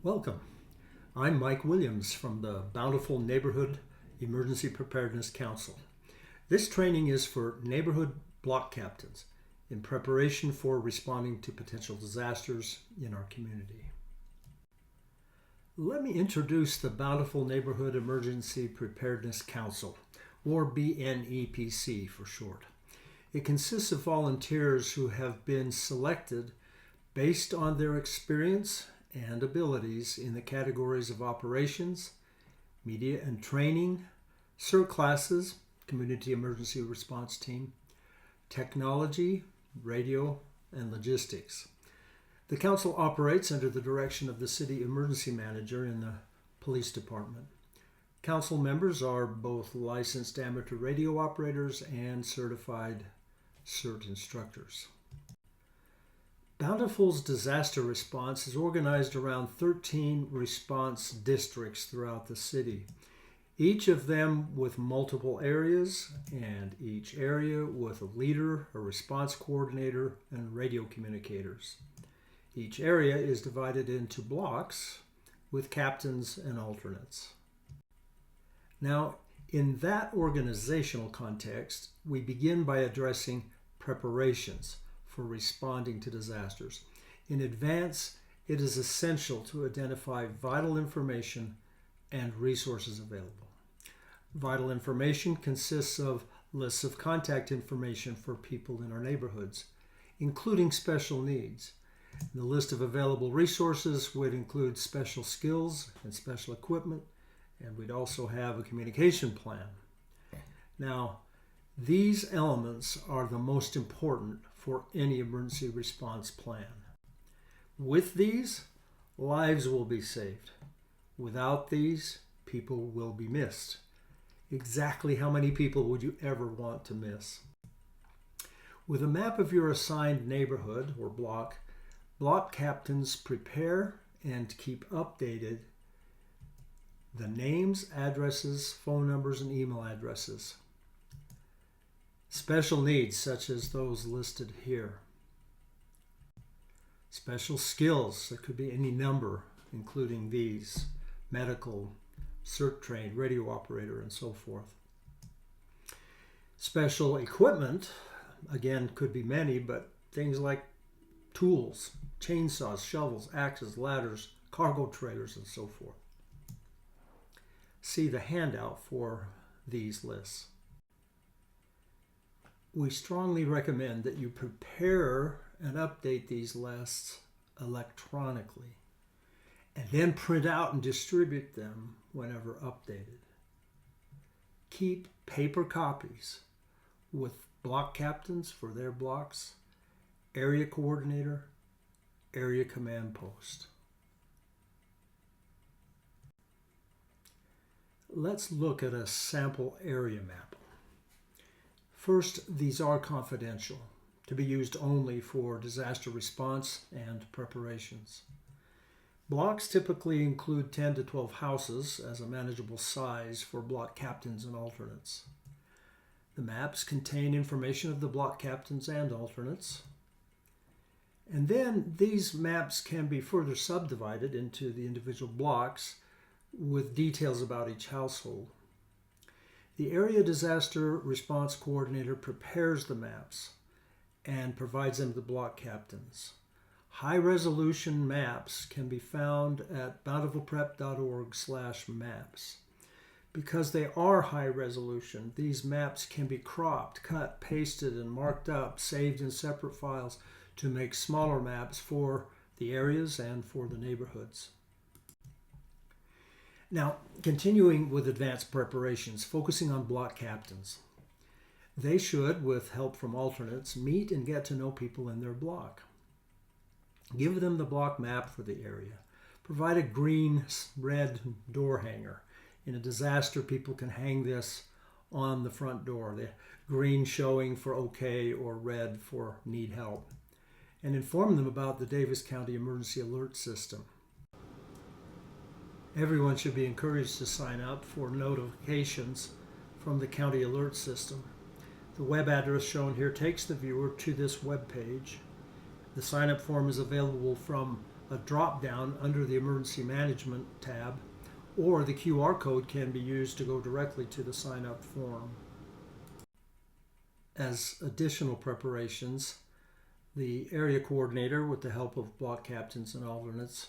Welcome. I'm Mike Williams from the Bountiful Neighborhood Emergency Preparedness Council. This training is for neighborhood block captains in preparation for responding to potential disasters in our community. Let me introduce the Bountiful Neighborhood Emergency Preparedness Council, or BNEPC for short. It consists of volunteers who have been selected based on their experience and abilities in the categories of operations, media and training, CERT classes, community emergency response team, technology, radio, and logistics. The council operates under the direction of the city emergency manager in the police department. Council members are both licensed amateur radio operators and certified CERT instructors. Bountiful's disaster response is organized around 13 response districts throughout the city, each of them with multiple areas, and each area with a leader, a response coordinator, and radio communicators. Each area is divided into blocks with captains and alternates. Now, in that organizational context, we begin by addressing preparations for responding to disasters. In advance, it is essential to identify vital information and resources available. Vital information consists of lists of contact information for people in our neighborhoods, including special needs. The list of available resources would include special skills and special equipment, and we'd also have a communication plan. Now, these elements are the most important for any emergency response plan. With these, lives will be saved. Without these, people will be missed. Exactly how many people would you ever want to miss? With a map of your assigned neighborhood or block, block captains prepare and keep updated the names, addresses, phone numbers, and email addresses. Special needs, such as those listed here. Special skills, that could be any number, including these: medical, CERT-trained, radio operator, and so forth. Special equipment, again, could be many, but things like tools, chainsaws, shovels, axes, ladders, cargo trailers, and so forth. See the handout for these lists. We strongly recommend that you prepare and update these lists electronically and then print out and distribute them whenever updated. Keep paper copies with block captains for their blocks, area coordinator, area command post. Let's look at a sample area map. First, these are confidential, to be used only for disaster response and preparations. Blocks typically include 10 to 12 houses as a manageable size for block captains and alternates. The maps contain information of the block captains and alternates. And then these maps can be further subdivided into the individual blocks with details about each household. The Area Disaster Response Coordinator prepares the maps and provides them to the block captains. High-resolution maps can be found at bountifulprep.org/maps. Because they are high-resolution, these maps can be cropped, cut, pasted, and marked up, saved in separate files to make smaller maps for the areas and for the neighborhoods. Now, continuing with advanced preparations, focusing on block captains. They should, with help from alternates, meet and get to know people in their block. Give them the block map for the area. Provide a green-red door hanger. In a disaster, people can hang this on the front door, the green showing for okay or red for need help. And inform them about the Davis County Emergency Alert System. Everyone should be encouraged to sign up for notifications from the county alert system. The web address shown here takes the viewer to this web page. The sign-up form is available from a drop-down under the Emergency Management tab, or the QR code can be used to go directly to the sign-up form. As additional preparations, the area coordinator, with the help of block captains and alternates,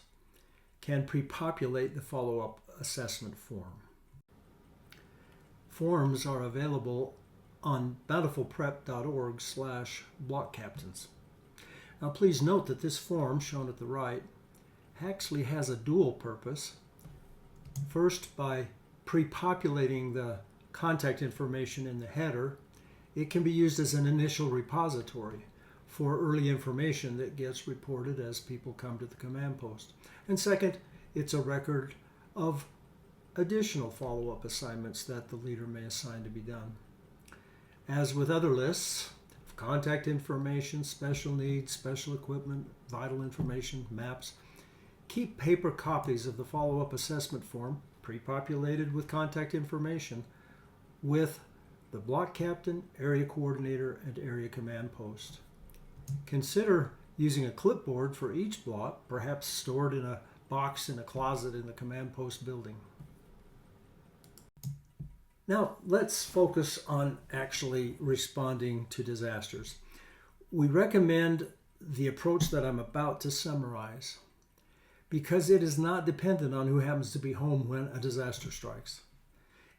can pre-populate the follow-up assessment form. Forms are available on bountifulprep.org/blockcaptains. Now please note that this form, shown at the right, actually has a dual purpose. First, by pre-populating the contact information in the header, it can be used as an initial repository for early information that gets reported as people come to the command post. And second, it's a record of additional follow-up assignments that the leader may assign to be done. As with other lists, contact information, special needs, special equipment, vital information, maps, keep paper copies of the follow-up assessment form, pre-populated with contact information, with the block captain, area coordinator, and area command post. Consider using a clipboard for each block, perhaps stored in a box in a closet in the command post building. Now, let's focus on actually responding to disasters. We recommend the approach that I'm about to summarize because it is not dependent on who happens to be home when a disaster strikes.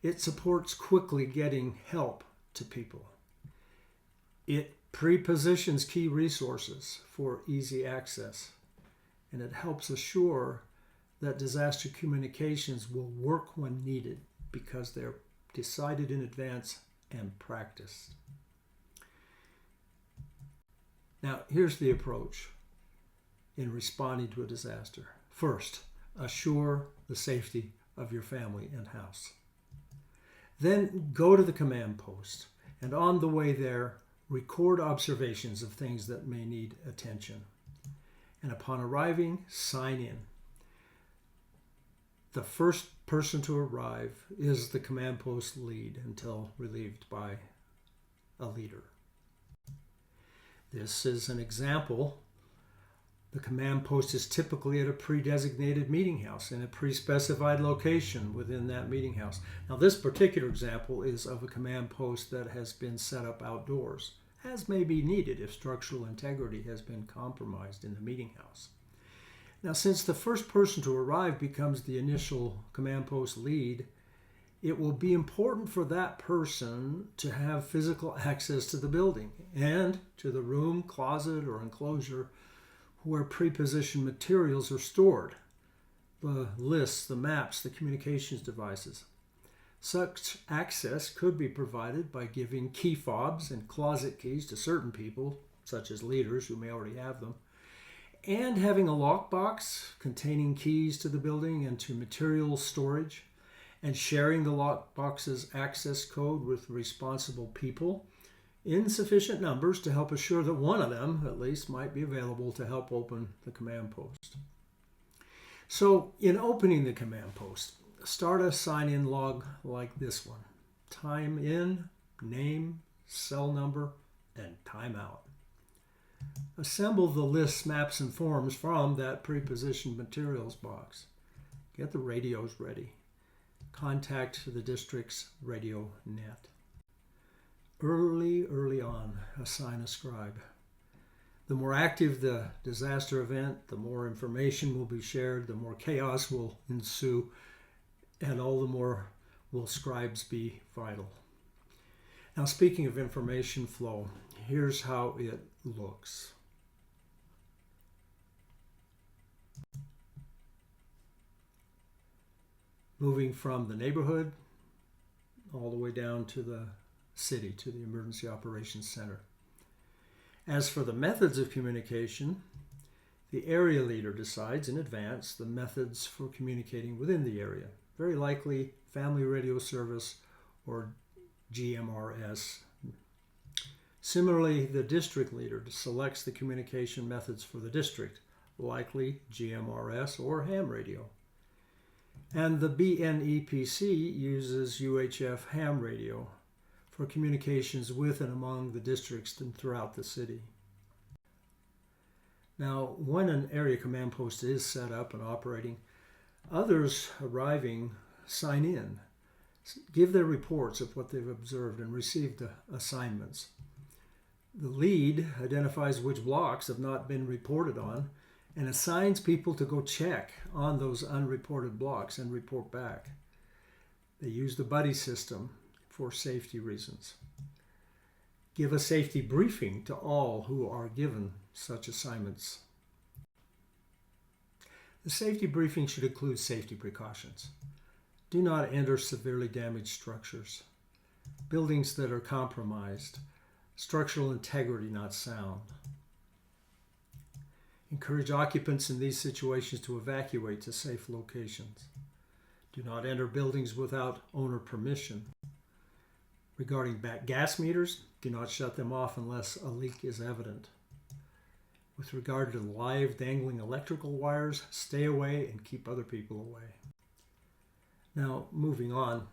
It supports quickly getting help to people. It pre-positions key resources for easy access, and it helps assure that disaster communications will work when needed because they're decided in advance and practiced. Now, here's the approach in responding to a disaster. First, assure the safety of your family and house. Then go to the command post, and on the way there, record observations of things that may need attention. And upon arriving, sign in. The first person to arrive is the command post lead until relieved by a leader. This is an example. The command post is typically at a pre-designated meeting house in a pre-specified location within that meeting house. Now, this particular example is of a command post that has been set up outdoors, as may be needed if structural integrity has been compromised in the meeting house. Now, since the first person to arrive becomes the initial command post lead, it will be important for that person to have physical access to the building and to the room, closet, or enclosure where pre-positioned materials are stored, the lists, the maps, the communications devices. Such access could be provided by giving key fobs and closet keys to certain people, such as leaders who may already have them, and having a lockbox containing keys to the building and to material storage, and sharing the lockbox's access code with responsible people in sufficient numbers to help assure that one of them, at least, might be available to help open the command post. So, in opening the command post, start a sign-in log like this one. Time in, name, cell number, and time out. Assemble the lists, maps, and forms from that pre-positioned materials box. Get the radios ready. Contact the district's radio net. Early on, assign a scribe. The more active the disaster event, the more information will be shared, the more chaos will ensue, and all the more will scribes be vital. Now, speaking of information flow, here's how it looks. Moving from the neighborhood all the way down to the city, to the Emergency Operations Center. As for the methods of communication, the area leader decides in advance the methods for communicating within the area. Very likely Family Radio Service or GMRS. Similarly, the district leader selects the communication methods for the district, likely GMRS or ham radio. And the BNEPC uses UHF ham radio for communications with and among the districts and throughout the city. Now, when an area command post is set up and operating, others arriving sign in, give their reports of what they've observed and received assignments. The lead identifies which blocks have not been reported on and assigns people to go check on those unreported blocks and report back. They use the buddy system for safety reasons. Give a safety briefing to all who are given such assignments. The safety briefing should include safety precautions. Do not enter severely damaged structures, buildings that are compromised, structural integrity not sound. Encourage occupants in these situations to evacuate to safe locations. Do not enter buildings without owner permission. Regarding gas meters, do not shut them off unless a leak is evident. With regard to live dangling electrical wires, stay away and keep other people away. Now, moving on,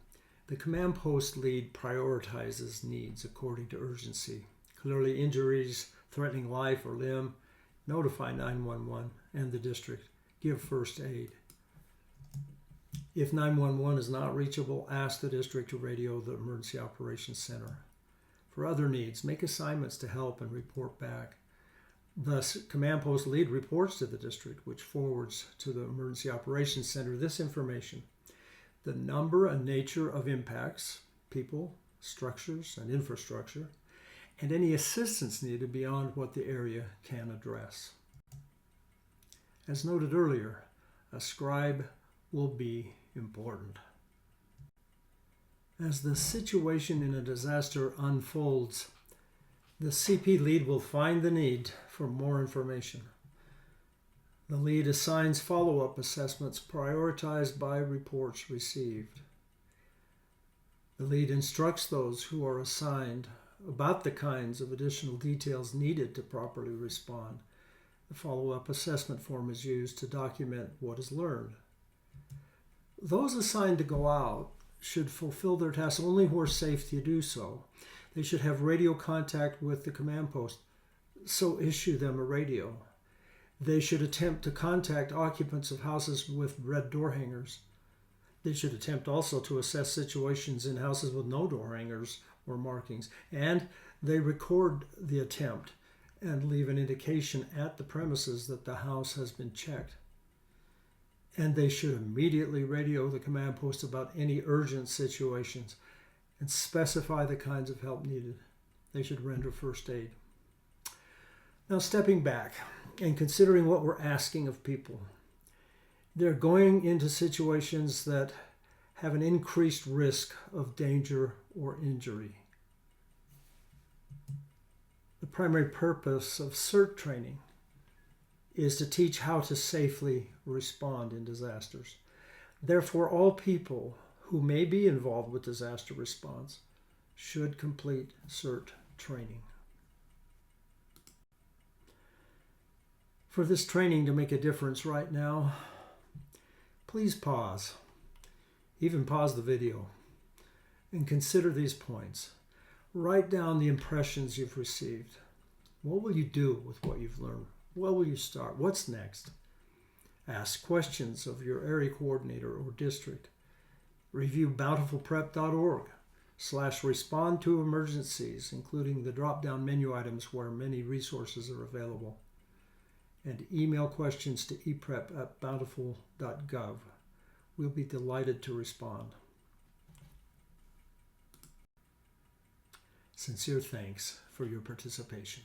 the command post lead prioritizes needs according to urgency. Clearly, injuries threatening life or limb, notify 911 and the district. Give first aid. If 911 is not reachable, ask the district to radio the Emergency Operations Center. For other needs, make assignments to help and report back. Thus, command post lead reports to the district, which forwards to the Emergency Operations Center this information: the number and nature of impacts, people, structures, and infrastructure, and any assistance needed beyond what the area can address. As noted earlier, a scribe will be important. As the situation in a disaster unfolds, the CP lead will find the need for more information. The lead assigns follow-up assessments prioritized by reports received. The lead instructs those who are assigned about the kinds of additional details needed to properly respond. The follow-up assessment form is used to document what is learned. Those assigned to go out should fulfill their tasks only where safe to do so. They should have radio contact with the command post, so issue them a radio. They should attempt to contact occupants of houses with red door hangers. They should attempt also to assess situations in houses with no door hangers or markings, and they record the attempt and leave an indication at the premises that the house has been checked. And they should immediately radio the command post about any urgent situations and specify the kinds of help needed. They should render first aid. Now, stepping back and considering what we're asking of people, they're going into situations that have an increased risk of danger or injury. The primary purpose of CERT training is to teach how to safely respond in disasters. Therefore, all people who may be involved with disaster response should complete CERT training. For this training to make a difference right now, please pause, even pause the video, and consider these points. Write down the impressions you've received. What will you do with what you've learned? Where will you start? What's next? Ask questions of your area coordinator or district. Review bountifulprep.org/respond to emergencies, including the drop-down menu items where many resources are available. And email questions to eprep@bountiful.gov. We'll be delighted to respond. Sincere thanks for your participation.